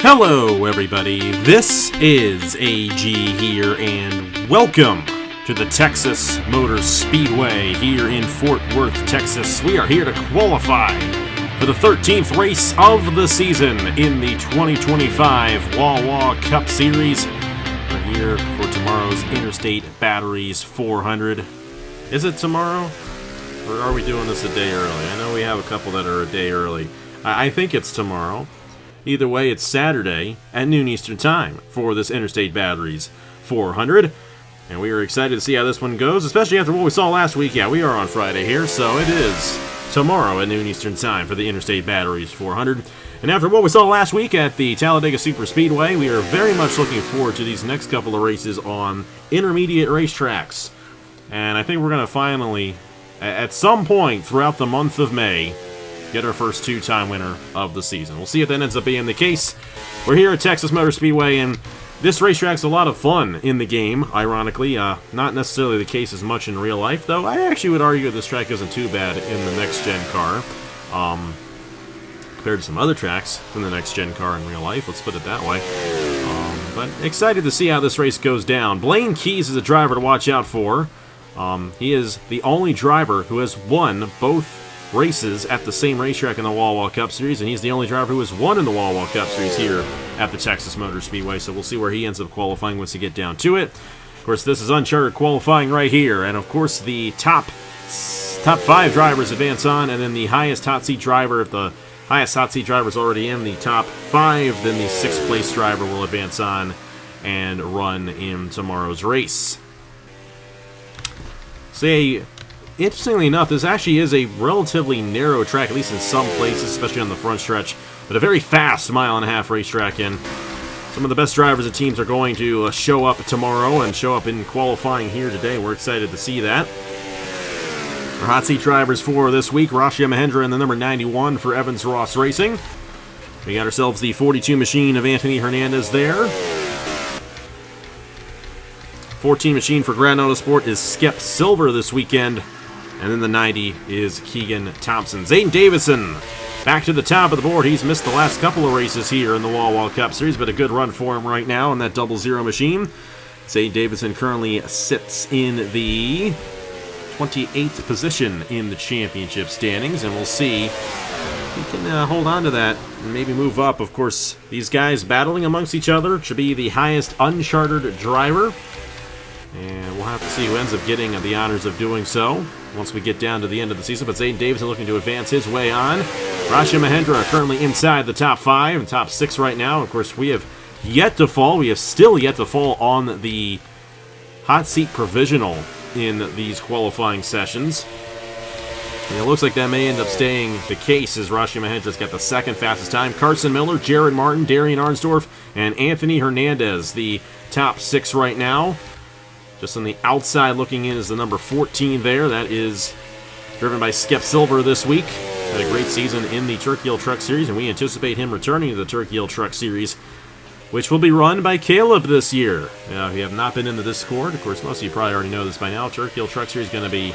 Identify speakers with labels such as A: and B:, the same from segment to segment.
A: Hello everybody, this is AG here and welcome to the Texas Motor Speedway here in Fort Worth, Texas. We are here to qualify for the 13th race of the season in the 2025 Wawa Cup Series. We're here for tomorrow's Interstate Batteries 400. Is it tomorrow? Or are we doing this a day early? I know we have a couple that are a day early. I think it's tomorrow. Either way, it's Saturday at noon Eastern Time for this Interstate Batteries 400. And we are excited to see how this one goes, especially after what we saw last week. Yeah, we are on Friday here, so it is tomorrow at noon Eastern Time for the Interstate Batteries 400. And after what we saw last week at the Talladega Super Speedway, we are very much looking forward to these next couple of races on intermediate racetracks. And I think we're going to finally, at some point throughout the month of May, get our first two-time winner of the season. We'll see if that ends up being the case. We're here at Texas Motor Speedway, and this racetrack's a lot of fun in the game, ironically. Not necessarily the case as much in real life, though. I actually would argue this track isn't too bad in the next-gen car, compared to some other tracks in the next-gen car in real life. Let's put it that way. But excited to see how this race goes down. Blaine Keys is a driver to watch out for. He is the only driver who has won both races at the same racetrack in the Wawa Cup Series, and he's the only driver who has won in the Wawa Cup Series here at the Texas Motor Speedway, so we'll see where he ends up qualifying once we get down to it. Of course, this is uncharted qualifying right here, and of course the top 5 drivers advance on, and then the highest hot seat driver, if the highest hot seat driver is already in the top 5, then the 6th place driver will advance on and run in tomorrow's race. Interestingly enough, this actually is a relatively narrow track, at least in some places, especially on the front stretch, but a very fast mile-and-a-half racetrack, and some of the best drivers and teams are going to show up tomorrow and show up in qualifying here today. We're excited to see that. Our hot seat drivers for this week, Rashia Mahendra in the number 91 for Evans Ross Racing. We got ourselves the 42 machine of Anthony Hernandez there. 14 machine for Grand Autosport is Skip Silver this weekend. And then the 90 is Keegan Thompson. Zayden Davison back to the top of the board. He's missed the last couple of races here in the Wawa Cup Series, but a good run for him right now in that 00 machine. Zayden Davison currently sits in the 28th position in the championship standings, and we'll see if he can hold on to that and maybe move up. Of course, these guys battling amongst each other should be the highest uncharted driver, and we'll have to see who ends up getting the honors of doing so once we get down to the end of the season. But Zayden Davison looking to advance his way on. Rashia Mahendra currently inside the top 5 and top 6 right now. Of course, we have yet to fall. We have still yet to fall on the hot seat provisional in these qualifying sessions. And it looks like that may end up staying the case, as Rashia Mahendra's got the second fastest time. Carson Miller, Jared Martin, Darian Arnsdorf, and Anthony Hernandez, the top 6 right now. Just on the outside looking in is the number 14 there. That is driven by Skip Silver this week. Had a great season in the Turkey Hill Truck Series, and we anticipate him returning to the Turkey Hill Truck Series, which will be run by Caleb this year. If you have not been in the Discord, of course, most of you probably already know this by now. Turkey Hill Truck Series is going to be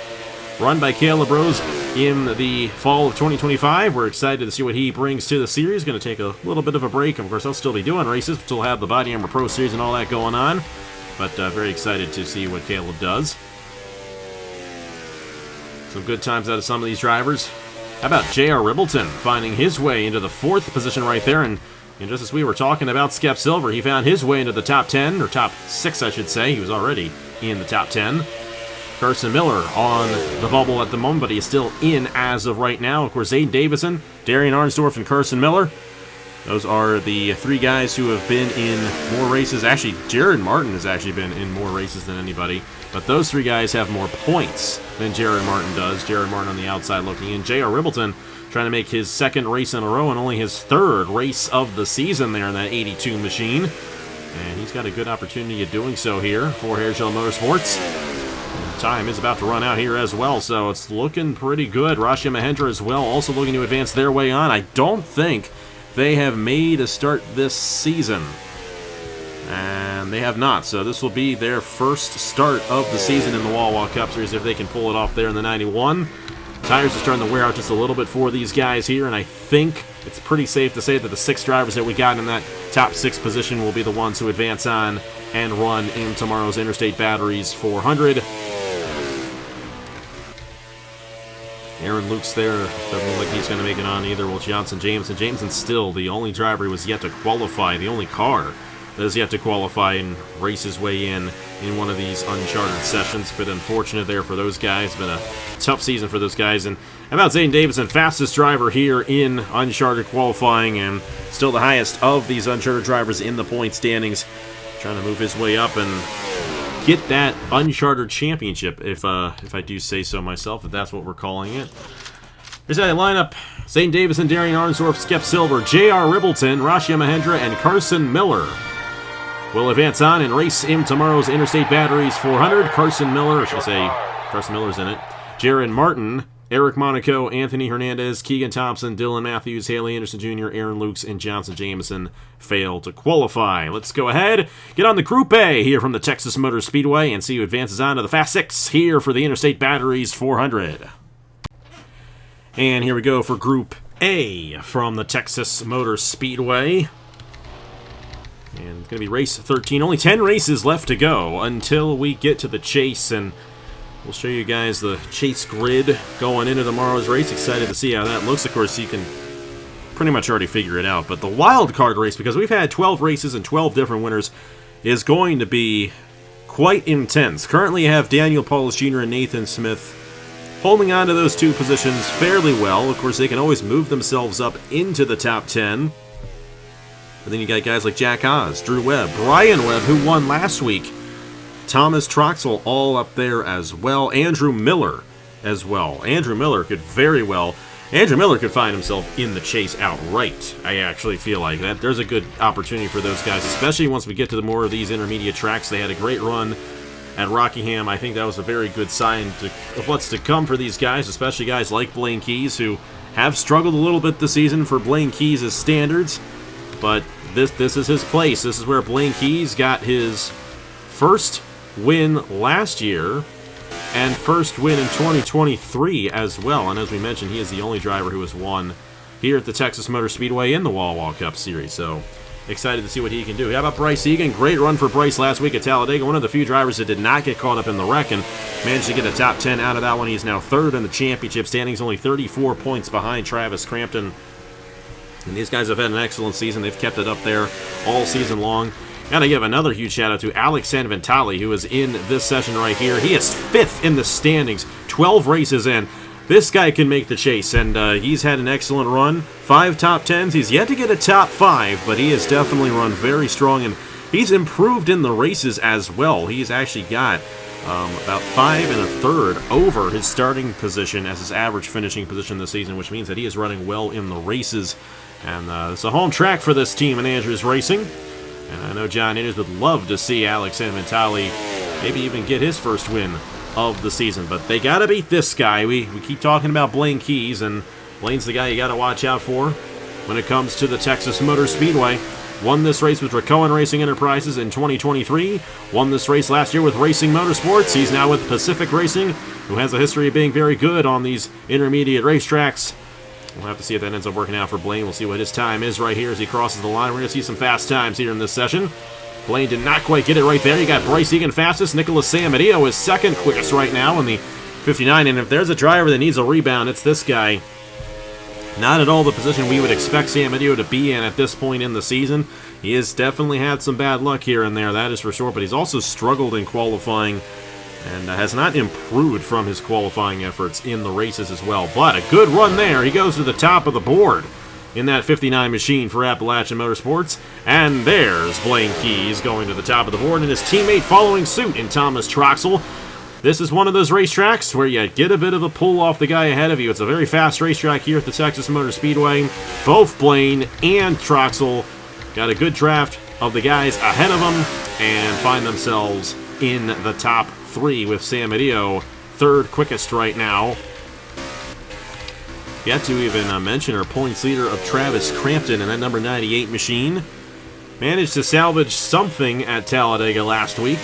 A: run by Caleb Rose in the fall of 2025. We're excited to see what he brings to the series. Going to take a little bit of a break. Of course, he'll still be doing races. We'll still have the Body Armor Pro Series and all that going on. But very excited to see what Caleb does. Some good times out of some of these drivers. How about J.R. Ribbleton finding his way into the 4th position right there? And just as we were talking about Skip Silver, he found his way into the top 10, or top 6, I should say. He was already in the top 10. Carson Miller on the bubble at the moment, but he is still in as of right now. Of course, Zayden Davison, Darian Arnsdorf, and Carson Miller. Those are the 3 guys who have been in more races. Actually, Jared Martin has actually been in more races than anybody. But those 3 guys have more points than Jared Martin does. Jared Martin on the outside looking in. J.R. Ribbleton trying to make his 2nd race in a row and only his 3rd race of the season there in that 82 machine. And he's got a good opportunity of doing so here for Hairshell Motorsports. And time is about to run out here as well, so it's looking pretty good. Rashia Mahendra as well, also looking to advance their way on. I don't think they have made a start this season, and they have not, so this will be their first start of the season in the Wawa Cup Series if they can pull it off there in the 91. Tires are starting to wear out just a little bit for these guys here, and I think it's pretty safe to say that the 6 drivers that we got in that top 6 position will be the ones who advance on and run in tomorrow's Interstate Batteries 400. Aaron Luke's there. Doesn't look like he's going to make it on either. Well, Jameson's still the only driver who has yet to qualify, the only car that has yet to qualify and race his way in one of these uncharted sessions. A bit unfortunate there for those guys. It's been a tough season for those guys. And how about Zane Davison, fastest driver here in uncharted qualifying and still the highest of these uncharted drivers in the point standings. Trying to move his way up and get that uncharted championship, if I do say so myself, if that's what we're calling it. Here's that lineup. Zane Davison, Darian Arnsdorf, Skip Silver, J.R. Ribbleton, Rashia Mahendra, and Carson Miller will advance on and race in tomorrow's Interstate Batteries 400. Carson Miller's in it. Jaron Martin, Eric Monaco, Anthony Hernandez, Keegan Thompson, Dylan Matthews, Haley Anderson Jr., Aaron Lukes, and Johnson Jameson fail to qualify. Let's go ahead, get on the Group A here from the Texas Motor Speedway and see who advances on to the Fast 6 here for the Interstate Batteries 400. And here we go for Group A from the Texas Motor Speedway. And it's going to be race 13. Only 10 races left to go until we get to the chase, and we'll show you guys the chase grid going into tomorrow's race. Excited to see how that looks. Of course, you can pretty much already figure it out. But the wild card race, because we've had 12 races and 12 different winners, is going to be quite intense. Currently, you have Daniel Paulus Jr. and Nathan Smith holding on to those 2 positions fairly well. Of course, they can always move themselves up into the top 10. But then you got guys like Jack Haas, Drew Webb, Brian Webb, who won last week, Thomas Troxel all up there as well. Andrew Miller as well. Andrew Miller could find himself in the chase outright. I actually feel like that. There's a good opportunity for those guys, especially once we get to more of these intermediate tracks. They had a great run at Rockingham. I think that was a very good sign of what's to come for these guys, especially guys like Blaine Keys, who have struggled a little bit this season for Blaine Keys' standards. But this is his place. This is where Blaine Keys got his first win last year and first win in 2023 as well. And as we mentioned, he is the only driver who has won here at the Texas Motor Speedway in the Wawa Cup Series. So excited to see what he can do. How about Bryce Egan? Great run for Bryce last week at Talladega. One of the few drivers that did not get caught up in the wreck and managed to get a top 10 out of that one. He's now 3rd in the championship standings, only 34 points behind Travis Crampton. And these guys have had an excellent season. They've kept it up there all season long. Gotta give another huge shout out to Alex Sanventali, who is in this session right here. He is 5th in the standings, 12 races in. This guy can make the chase, and he's had an excellent run. 5 top 10s. He's yet to get a top 5, but he has definitely run very strong, and he's improved in the races as well. He's actually got about 5 1/3 over his starting position as his average finishing position this season, which means that he is running well in the races. And it's a home track for this team in Andrews Racing. And I know John Andrews would love to see Alex Sanventali maybe even get his first win of the season. But they got to beat this guy. We keep talking about Blaine Keys, and Blaine's the guy you got to watch out for when it comes to the Texas Motor Speedway. Won this race with Racohen Racing Enterprises in 2023. Won this race last year with Racing Motorsports. He's now with Pacific Racing, who has a history of being very good on these intermediate racetracks. We'll have to see if that ends up working out for Blaine. We'll see what his time is right here as he crosses the line. We're going to see some fast times here in this session. Blaine did not quite get it right there. You got Bryce Egan fastest. Nicholas Samedillo is 2nd quickest right now in the 59. And if there's a driver that needs a rebound, it's this guy. Not at all the position we would expect Samedillo to be in at this point in the season. He has definitely had some bad luck here and there, that is for sure. But he's also struggled in qualifying and has not improved from his qualifying efforts in the races as well. But a good run there. He goes to the top of the board in that 59 machine for Appalachian Motorsports. And there's Blaine Keys going to the top of the board, and his teammate following suit in Thomas Troxel. This is one of those racetracks where you get a bit of a pull off the guy ahead of you. It's a very fast racetrack here at the Texas Motor Speedway. Both Blaine and Troxel got a good draft of the guys ahead of them and find themselves in the top 3 with Samedillo 3rd quickest right now. Yet to even mention our points leader of Travis Crampton in that number 98 machine. Managed to salvage something at Talladega last week,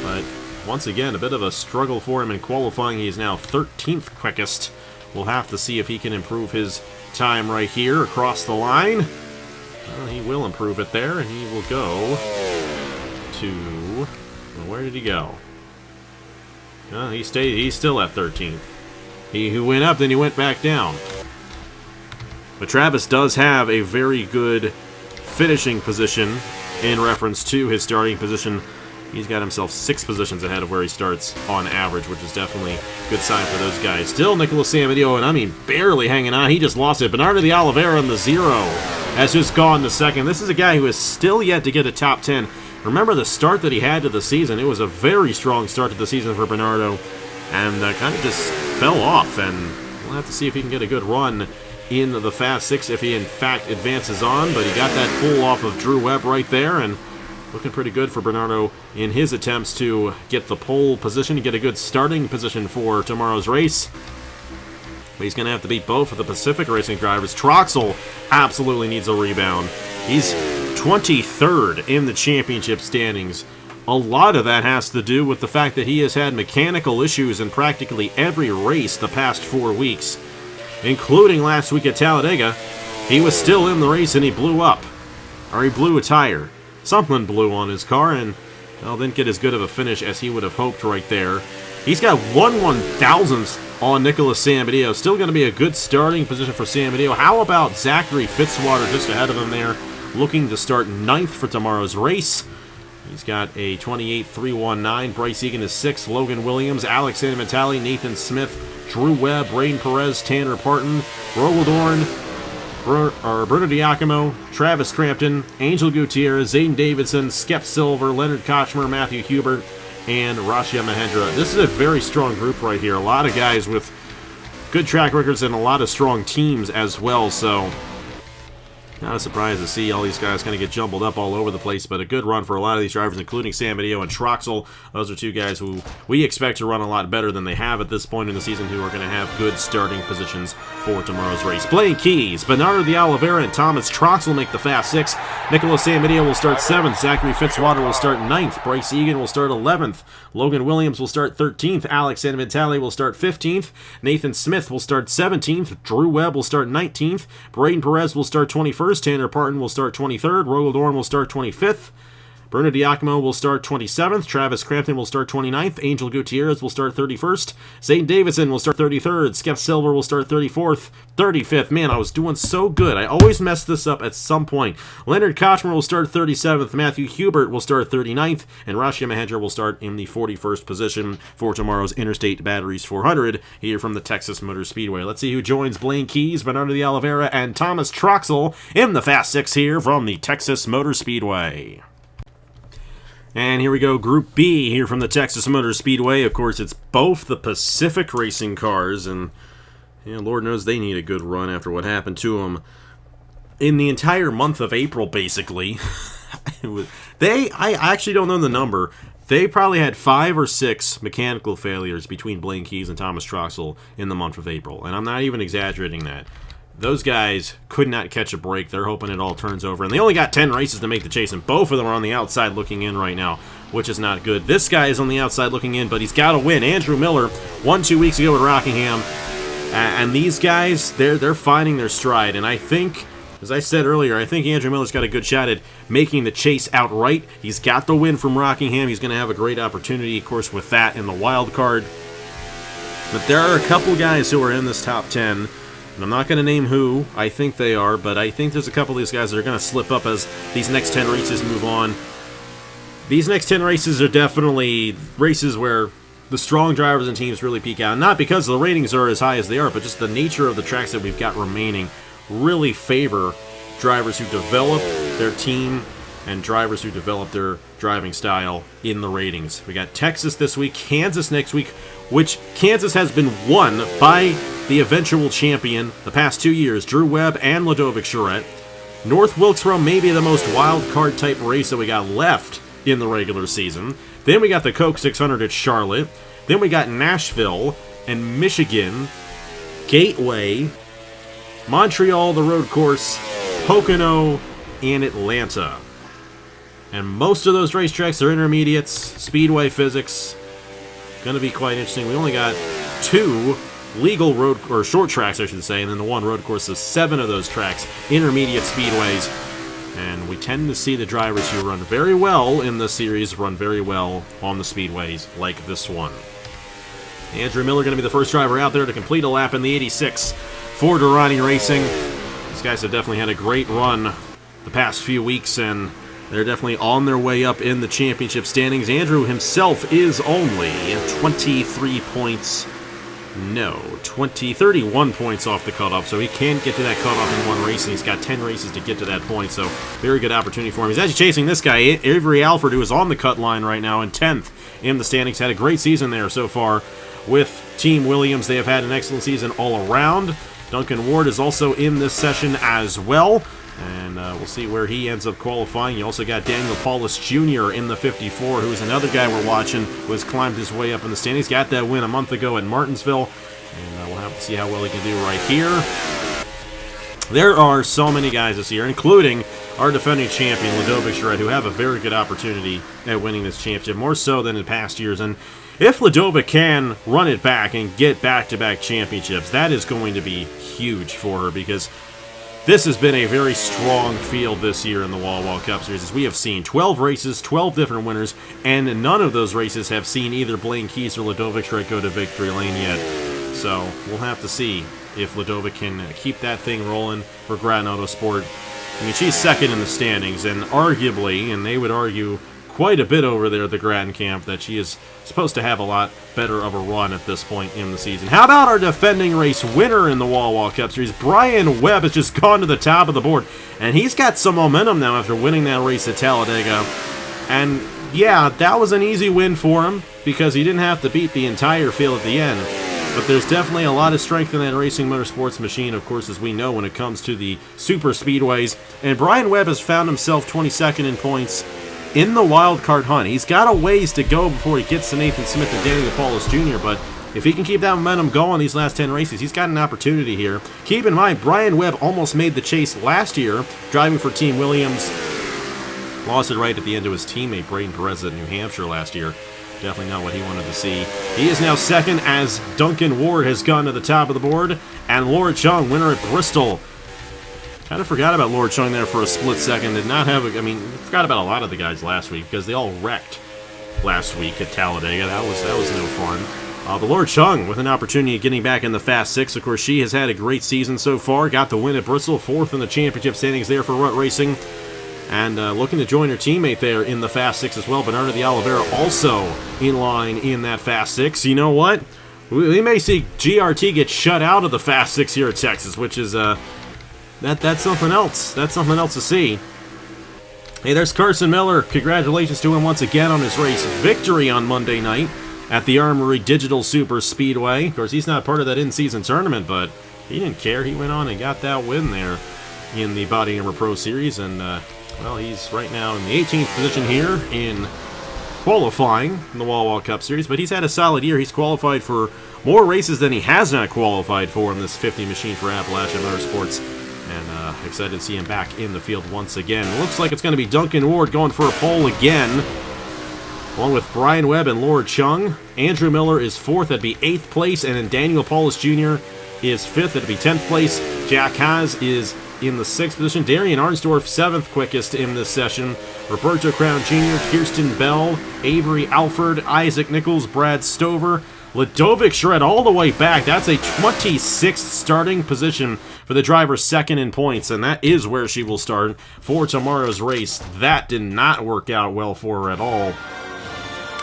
A: but once again, a bit of a struggle for him in qualifying. He's now 13th quickest. We'll have to see if he can improve his time right here across the line. Well, he will improve it there, and he will go to... Well, where did he go? He stayed. He's still at 13th. He went up, then he went back down. But Travis does have a very good finishing position in reference to his starting position. He's got himself 6 positions ahead of where he starts on average, which is definitely a good sign for those guys. Still Nicholas Samadillo, and I mean barely hanging on. He just lost it. Bernardo de Oliveira in the 0 has just gone to second. This is a guy who is still yet to get a top 10. Remember the start that he had to the season. It was a very strong start to the season for Bernardo, and kind of just fell off. And we'll have to see if he can get a good run in the Fast 6 if he in fact advances on. But he got that pull off of Drew Webb right there, and looking pretty good for Bernardo in his attempts to get the pole position, to get a good starting position for tomorrow's race. But he's going to have to beat both of the Pacific Racing drivers. Troxel absolutely needs a rebound. He's 23rd in the championship standings. A lot of that has to do with the fact that he has had mechanical issues in practically every race the past 4 weeks, including last week at Talladega. He was still in the race and he blew up. Or he blew a tire. Something blew on his car, and well, didn't get as good of a finish as he would have hoped right there. He's got 1/1000th on Nicholas Samadillo. Still going to be a good starting position for Samadillo. How about Zachary Fitzwater just ahead of him there, looking to start 9th for tomorrow's race? He's got a 28.319. Bryce Egan is 6th. Logan Williams, Alex Vitale, Nathan Smith, Drew Webb, Braden Perez, Tanner Parton, Roel Dorn, Bruno Diacomo, Travis Crampton, Angel Gutierrez, Zayden Davidson, Skep Silver, Leonard Kochmer, Matthew Hubert, and Rashia Mahendra. This is a very strong group right here. A lot of guys with good track records and a lot of strong teams as well, so not a surprise to see all these guys kind of get jumbled up all over the place, but a good run for a lot of these drivers, including Samadillo and Troxel. Those are two guys who we expect to run a lot better than they have at this point in the season, who are going to have good starting positions for tomorrow's race. Blaine Keys, Bernardo de Oliveira, and Thomas Troxel make the Fast 6. Nicholas Samadillo will start 7th. Zachary Fitzwater will start 9th. Bryce Egan will start 11th. Logan Williams will start 13th. Alex Vitale will start 15th. Nathan Smith will start 17th. Drew Webb will start 19th. Braden Perez will start 21st. Tanner Parton will start 23rd. Roel Dorn will start 25th. Bruno Diacomo will start 27th. Travis Crampton will start 29th. Angel Gutierrez will start 31st. Zayden Davidson will start 33rd. Skep Silver will start 34th. 35th. Man, I was doing so good. I always mess this up at some point. Leonard Kochmer will start 37th. Matthew Hubert will start 39th. And Rashia Mahendra will start in the 41st position for tomorrow's Interstate Batteries 400 here from the Texas Motor Speedway. Let's see who joins Blaine Keys, Bernardo de Oliveira, and Thomas Troxel in the Fast 6 here from the Texas Motor Speedway. And here we go, Group B here from the Texas Motor Speedway. Of course, it's both the Pacific Racing cars, and Lord knows they need a good run after what happened to them in the entire month of April, basically. I actually don't know the number. They probably had 5 or 6 mechanical failures between Blaine Keys and Thomas Troxel in the month of April, and I'm not even exaggerating that. Those guys could not catch a break. They're hoping it all turns over. And they only got 10 races to make the chase, and both of them are on the outside looking in right now, which is not good. This guy is on the outside looking in, but he's got to win. Andrew Miller won 2 weeks ago at Rockingham. And these guys, they're finding their stride. And I think, as I said earlier, I think Andrew Miller's got a good shot at making the chase outright. He's got the win from Rockingham. He's going to have a great opportunity, of course, with that in the wild card. But there are a couple guys who are in this top 10. And I'm not going to name who I think they are, but I think there's a couple of these guys that are going to slip up as these next 10 races move on. These next 10 races are definitely races where the strong drivers and teams really peak out. Not because the ratings are as high as they are, but just the nature of the tracks that we've got remaining really favor drivers who develop their team and drivers who develop their driving style in the ratings. We got Texas this week, Kansas next week, which Kansas has been won by the eventual champion the past 2 years, Drew Webb and Ludovic Charette. North Wilkesboro may be the most wild card type race that we got left in the regular season. Then we got the Coke 600 at Charlotte. Then we got Nashville and Michigan, Gateway, Montreal, the road course, Pocono, and Atlanta. And most of those racetracks are intermediates, speedway physics. Going to be quite interesting. We only got 2 legal road or short tracks, I should say, and then the one road course. So 7 of those tracks, intermediate speedways. And we tend to see the drivers who run very well in the series run very well on the speedways like this one. Andrew Miller going to be the first driver out there to complete a lap in the 86 for Durrani Racing. These guys have definitely had a great run the past few weeks, and they're definitely on their way up in the championship standings. Andrew himself is only 31 points off the cutoff, so he can get to that cutoff in one race, and he's got 10 races to get to that point, so very good opportunity for him. He's actually chasing this guy, Avery Alford, who is on the cut line right now in 10th in the standings. Had a great season there so far with Team Williams. They have had an excellent season all around. Duncan Ward is also in this session as well, and we'll see where he ends up qualifying. You also got Daniel Paulus Jr. in the 54, who's another guy we're watching, who has climbed his way up in the standings. Got that win a month ago at Martinsville, and we'll have to see how well he can do right here. There are so many guys this year, including our defending champion, Ludovic Charette, who have a very good opportunity at winning this championship, more so than in past years. And if Ludovic can run it back and get back-to-back championships, that is going to be huge for her, because this has been a very strong field this year in the Wawa Cup Series. As we have seen 12 races, 12 different winners, and none of those races have seen either Blaine Keys or Ludovic Charette go to victory lane yet. So we'll have to see if Ludovic can keep that thing rolling for Grattan Autosport. I mean, she's second in the standings, and arguably, and they would argue quite a bit over there at the Grattan camp, that she is supposed to have a lot better of a run at this point in the season. How about our defending race winner in the Wawa Cup Series? Brian Webb has just gone to the top of the board, and he's got some momentum now after winning that race at Talladega. And yeah, that was an easy win for him because he didn't have to beat the entire field at the end. But there's definitely a lot of strength in that Racing Motorsports machine, of course, as we know, when it comes to the super speedways. And Brian Webb has found himself 22nd in points in the wild card hunt. He's got a ways to go before he gets to Nathan Smith and Daniel Paulus Jr., but if he can keep that momentum going these last 10 races, he's got an opportunity here. Keep in mind, Brian Webb almost made the chase last year, driving for Team Williams. Lost it right at the end to his teammate, Braden Perez, at New Hampshire last year. Definitely not what he wanted to see. He is now second as Duncan Ward has gone to the top of the board, and Laura Chung, winner at Bristol. Kind of forgot about Laura Chung there for a split second. Did not have forgot about a lot of the guys last week because they all wrecked last week at Talladega. That was no fun. But Laura Chung with an opportunity of getting back in the Fast Six. Of course, she has had a great season so far. Got the win at Bristol, 4th in the championship standings there for Rut Racing. And looking to join her teammate there in the Fast Six as well. Bernardo de Oliveira also in line in that Fast Six. You know what? We may see GRT get shut out of the Fast Six here at Texas, which is that's something else. That's something else to see. Hey, there's Carson Miller. Congratulations to him once again on his race victory on Monday night at the Armory Digital Super Speedway. Of course, he's not part of that in-season tournament, but he didn't care. He went on and got that win there in the Body Armor Pro Series, and well, he's right now in the 18th position here in qualifying in the Wawa Cup Series, but he's had a solid year. He's qualified for more races than he has not qualified for in this 50 machine for Appalachian Motorsports, and excited to see him back in the field once again. Looks like it's going to be Duncan Ward going for a pole again, along with Brian Webb and Laura Chung. Andrew Miller is 4th, that'd be 8th place, and then Daniel Paulus Jr. is 5th, that'd be 10th place. Jack Haas is in the 6th position. Darian Arnsdorf, 7th quickest in this session. Roberto Crown Jr., Kirsten Bell, Avery Alford, Isaac Nichols, Brad Stover, Ludovic Charette all the way back. That's a 26th starting position for the driver, 2nd in points, and that is where she will start for tomorrow's race. That did not work out well for her at all.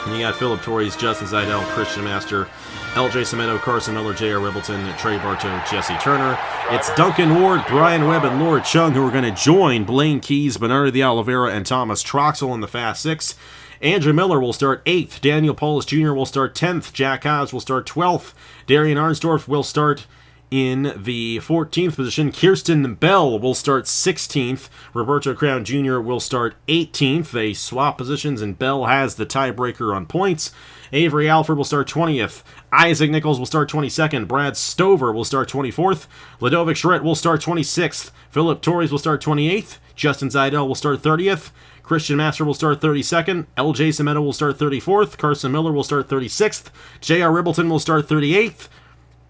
A: And you got Philip Torres, Justin Zeidel, Christian Master, LJ Cimento, Carson Miller, J.R. Ribbleton, Trey Bartow, Jesse Turner. It's Duncan Ward, Brian Webb, and Laura Chung who are going to join Blaine Keys, Bernardo de Oliveira, and Thomas Troxel in the Fast Six. Andrew Miller will start 8th. Daniel Paulus Jr. will start 10th. Jack Haas will start 12th. Darian Arnsdorf will start in the 14th position. Kirsten Bell will start 16th. Roberto Crown Jr. will start 18th. They swap positions, and Bell has the tiebreaker on points. Avery Alford will start 20th. Isaac Nichols will start 22nd. Brad Stover will start 24th. Ludovic Charette will start 26th. Philip Torres will start 28th. Justin Zeidel will start 30th. Christian Master will start 32nd. LJ Cimento will start 34th. Carson Miller will start 36th. J.R. Ribbleton will start 38th.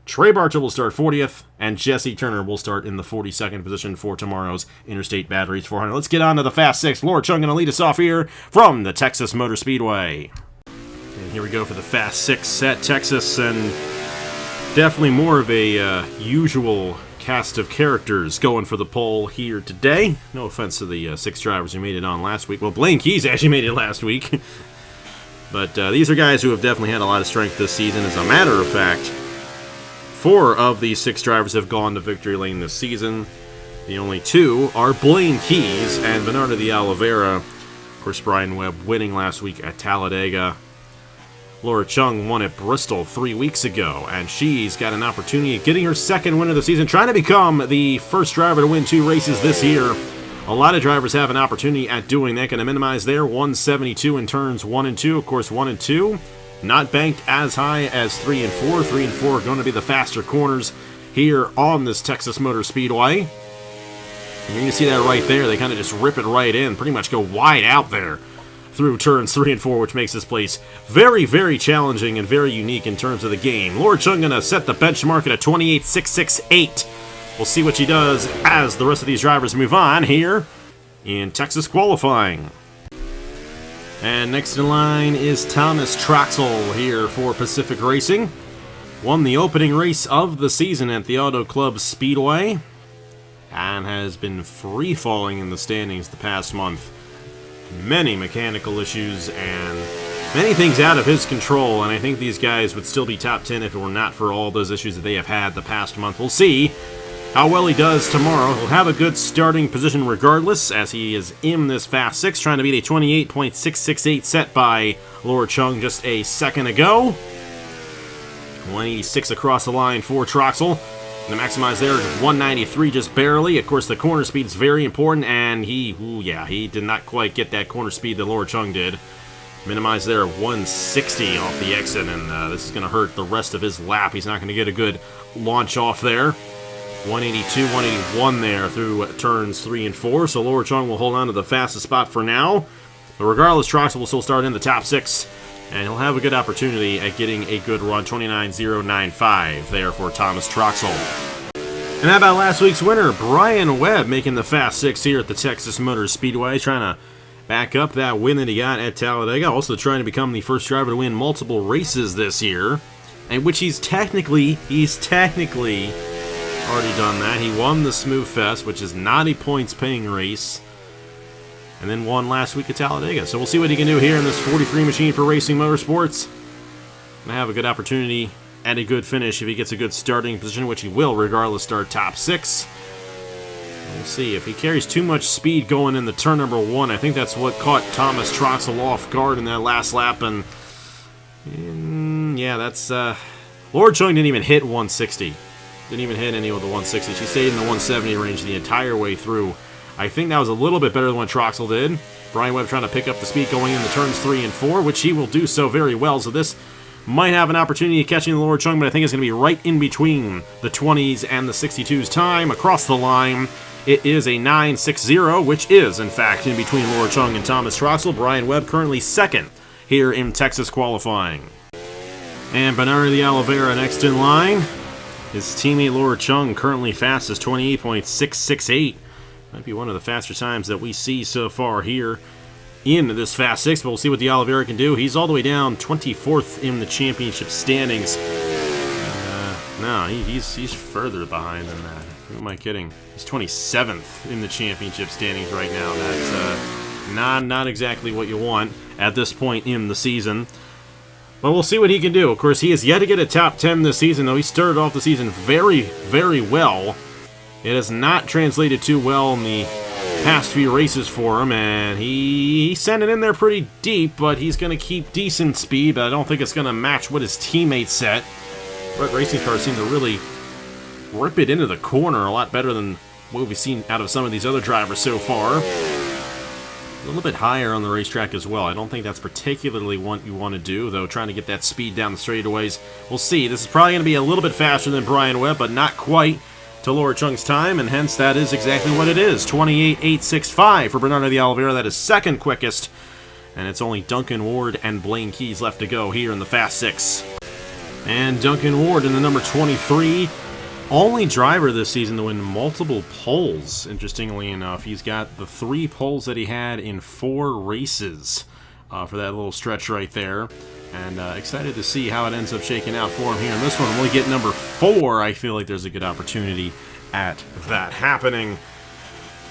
A: Trey Bartle will start 40th, and Jesse Turner will start in the 42nd position for tomorrow's Interstate Batteries 400. Let's get on to the Fast 6. Laura Chung going to lead us off here from the Texas Motor Speedway. And here we go for the Fast 6 at Texas, and definitely more of a usual cast of characters going for the pole here today. No offense to the 6 drivers who made it on last week. Well, Blaine Keys actually made it last week. But these are guys who have definitely had a lot of strength this season. As a matter of fact, 4 of these 6 drivers have gone to victory lane this season. The only 2 are Blaine Keys and Bernardo de Oliveira. Of course, Brian Webb winning last week at Talladega. Laura Chung won at Bristol 3 weeks ago, and she's got an opportunity at getting her 2nd win of the season, trying to become the first driver to win 2 races this year. A lot of drivers have an opportunity at doing that. Going to minimize their 172 in turns 1 and 2. Of course, 1 and 2 not banked as high as 3 and 4. 3 and 4 are going to be the faster corners here on this Texas Motor Speedway. And you can see that right there. They kind of just rip it right in, pretty much go wide out there through turns 3 and 4, which makes this place very, very challenging and very unique in terms of the game. Laura Chung going to set the benchmark at a 28.668. We'll see what she does as the rest of these drivers move on here in Texas qualifying. And next in line is Thomas Troxel here for Pacific Racing. Won the opening race of the season at the Auto Club Speedway and has been free-falling in the standings the past month. Many mechanical issues and many things out of his control, and I think these guys would still be top 10 if it were not for all those issues that they have had the past month. We'll see how well he does tomorrow. He'll have a good starting position regardless, as he is in this Fast 6, trying to beat a 28.668 set by Laura Chung just a second ago. 186 across the line for Troxel. The maximize there, 193 just barely. Of course, the corner speed is very important, and he did not quite get that corner speed that Laura Chung did. Minimize there, 160 off the exit, and this is going to hurt the rest of his lap. He's not going to get a good launch off there. 182, 181 there through turns 3 and 4, so Laura Chung will hold on to the fastest spot for now. But regardless, Troxel will still start in the top 6. And he'll have a good opportunity at getting a good run, 29.095 there for Thomas Troxel. And how about last week's winner, Brian Webb, making the Fast 6 here at the Texas Motor Speedway, trying to back up that win that he got at Talladega, also trying to become the first driver to win multiple races this year, and which he's technically already done that. He won the Smooth Fest, which is not a points-paying race, and then won last week at Talladega. So we'll see what he can do here in this 43 machine for Racing Motorsports. And have a good opportunity and a good finish if he gets a good starting position, which he will regardless start top 6. We'll see. If he carries too much speed going in the turn number 1, I think that's what caught Thomas Troxel off guard in that last lap. And yeah, that's... Laura Chung didn't even hit 160. Didn't even hit any of the 160. She stayed in the 170 range the entire way through. I think that was a little bit better than what Troxel did. Brian Webb trying to pick up the speed going into turns 3 and 4, which he will do so very well. So this might have an opportunity of catching the Laura Chung, but I think it's going to be right in between the 20s and the 62s time. Across the line, it is a 9.60, which is, in fact, in between Laura Chung and Thomas Troxel. Brian Webb currently 2nd here in Texas qualifying. And Bernardo de Oliveira next in line. His teammate Laura Chung currently fastest, 28.668. Might be one of the faster times that we see so far here in this Fast 6, but we'll see what de Oliveira can do. He's all the way down 24th in the championship standings. No, he's further behind than that. Who am I kidding? He's 27th in the championship standings right now. That's not exactly what you want at this point in the season. But we'll see what he can do. Of course, he has yet to get a top 10 this season, though he started off the season very, very well. It has not translated too well in the past few races for him, and he sent it in there pretty deep, but he's going to keep decent speed, but I don't think it's going to match what his teammates set. But racing cars seem to really rip it into the corner a lot better than what we've seen out of some of these other drivers so far. A little bit higher on the racetrack as well. I don't think that's particularly what you want to do, though, trying to get that speed down the straightaways. We'll see. This is probably going to be a little bit faster than Brian Webb, but not quite to Laura Chung's time, and hence that is exactly what it is. 28.865 for Bernardo de Oliveira. That is 2nd quickest, and it's only Duncan Ward and Blaine Keys left to go here in the Fast 6. And Duncan Ward in the number 23. Only driver this season to win multiple poles, interestingly enough. He's got the 3 poles that he had in 4 races for that little stretch right there. And excited to see how it ends up shaking out for him here in this one. When we get number 4, I feel like there's a good opportunity at that happening.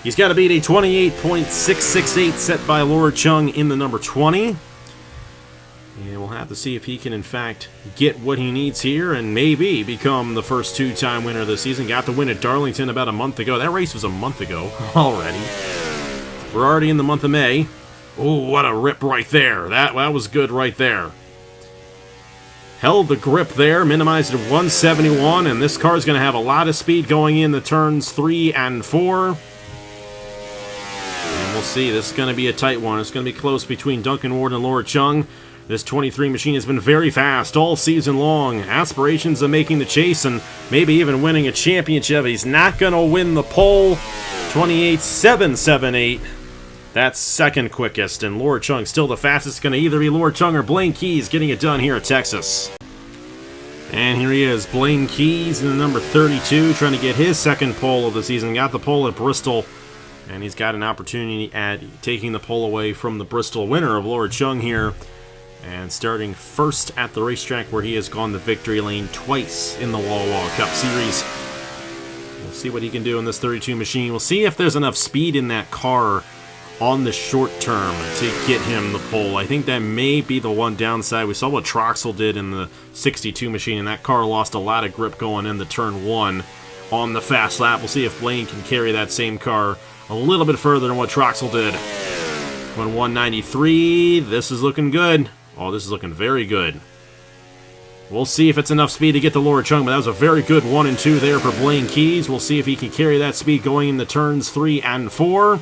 A: He's got to beat a 28.668 set by Laura Chung in the number 20. And we'll have to see if he can, in fact, get what he needs here and maybe become the first 2-time winner of the season. Got the win at Darlington about a month ago. That race was a month ago already. We're already in the month of May. Oh, what a rip right there. That was good right there. Held the grip there, minimized it to 171, and this car is going to have a lot of speed going in the turns 3 and 4. And we'll see. This is going to be a tight one. It's going to be close between Duncan Ward and Laura Chung. This 23 machine has been very fast all season long. Aspirations of making the chase and maybe even winning a championship. He's not going to win the pole. 28.778. That's second quickest, and Laura Chung still the fastest. It's going to either be Laura Chung or Blaine Keys getting it done here at Texas. And here he is, Blaine Keys in the number 32, trying to get his second pole of the season. Got the pole at Bristol, and he's got an opportunity at taking the pole away from the Bristol winner of Laura Chung here. And starting first at the racetrack where he has gone the victory lane twice in the Wawa Cup Series. We'll see what he can do in this 32 machine. We'll see if there's enough speed in that car on the short term to get him the pole. I think that may be the one downside. We saw what Troxel did in the 62 machine, and that car lost a lot of grip going into turn 1 on the fast lap. We'll see if Blaine can carry that same car a little bit further than what Troxel did. 193, this is looking good. Oh, this is looking very good. We'll see if it's enough speed to get to Laura Chung, but that was a very good 1 and 2 there for Blaine Keys. We'll see if he can carry that speed going into turns 3 and 4.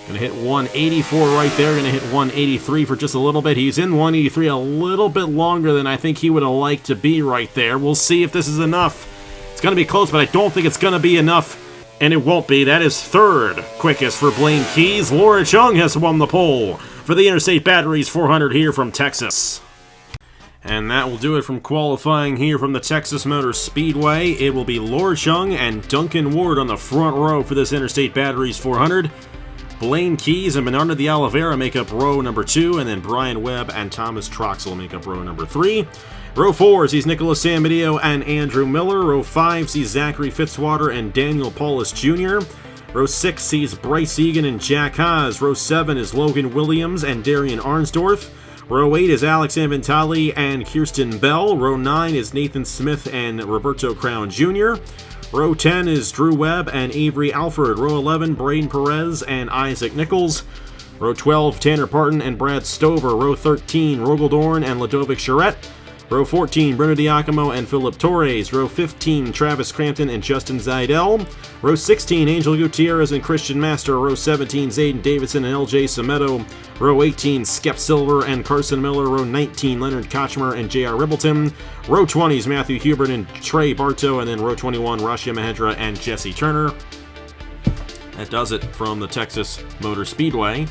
A: Going to hit 184 right there. Going to hit 183 for just a little bit. He's in 183 a little bit longer than I think he would have liked to be right there. We'll see if this is enough. It's going to be close, but I don't think it's going to be enough, and it won't be. That is third quickest for Blaine Keys. Laura Chung has won the pole for the Interstate Batteries 400 here from Texas. And that will do it from qualifying here from the Texas Motor Speedway. It will be Laura Chung and Duncan Ward on the front row for this Interstate Batteries 400. Blaine Keys and Bernardo de Oliveira make up row number 2, and then Brian Webb and Thomas Troxel make up row number 3. Row 4 sees Nicholas Samedeo and Andrew Miller. Row 5 sees Zachary Fitzwater and Daniel Paulus Jr. Row 6 sees Bryce Egan and Jack Haas. Row 7 is Logan Williams and Darian Arnsdorf. Row 8 is Alex Inventali and Kirsten Bell. Row 9 is Nathan Smith and Roberto Crown Jr. Row 10 is Drew Webb and Avery Alford. Row 11, Braden Perez and Isaac Nichols. Row 12, Tanner Parton and Brad Stover. Row 13, Rogel Dorn and Ludovic Charette. Row 14, Bruno Diacomo and Philip Torres. Row 15, Travis Crampton and Justin Zidell. Row 16, Angel Gutierrez and Christian Master. Row 17, Zayden Davidson and LJ Sameto. Row 18, Skep Silver and Carson Miller. Row 19, Leonard Kochmer and J.R. Ribbleton. Row 20 is Matthew Hubert and Trey Bartow. And then row 21, Rashia Mahedra and Jesse Turner. That does it from the Texas Motor Speedway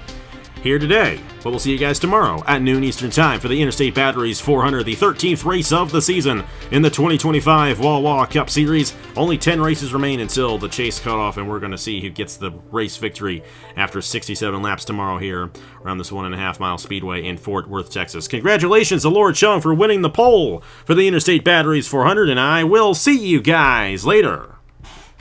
A: here today. But we'll see you guys tomorrow at noon Eastern Time for the Interstate Batteries 400, the 13th race of the season in the 2025 Wawa Cup Series. Only 10 races remain until the chase cutoff, and we're going to see who gets the race victory after 67 laps tomorrow here around this 1.5 mile speedway in Fort Worth, Texas. Congratulations to Laura Chung for winning the pole for the Interstate Batteries 400, and I will see you guys later.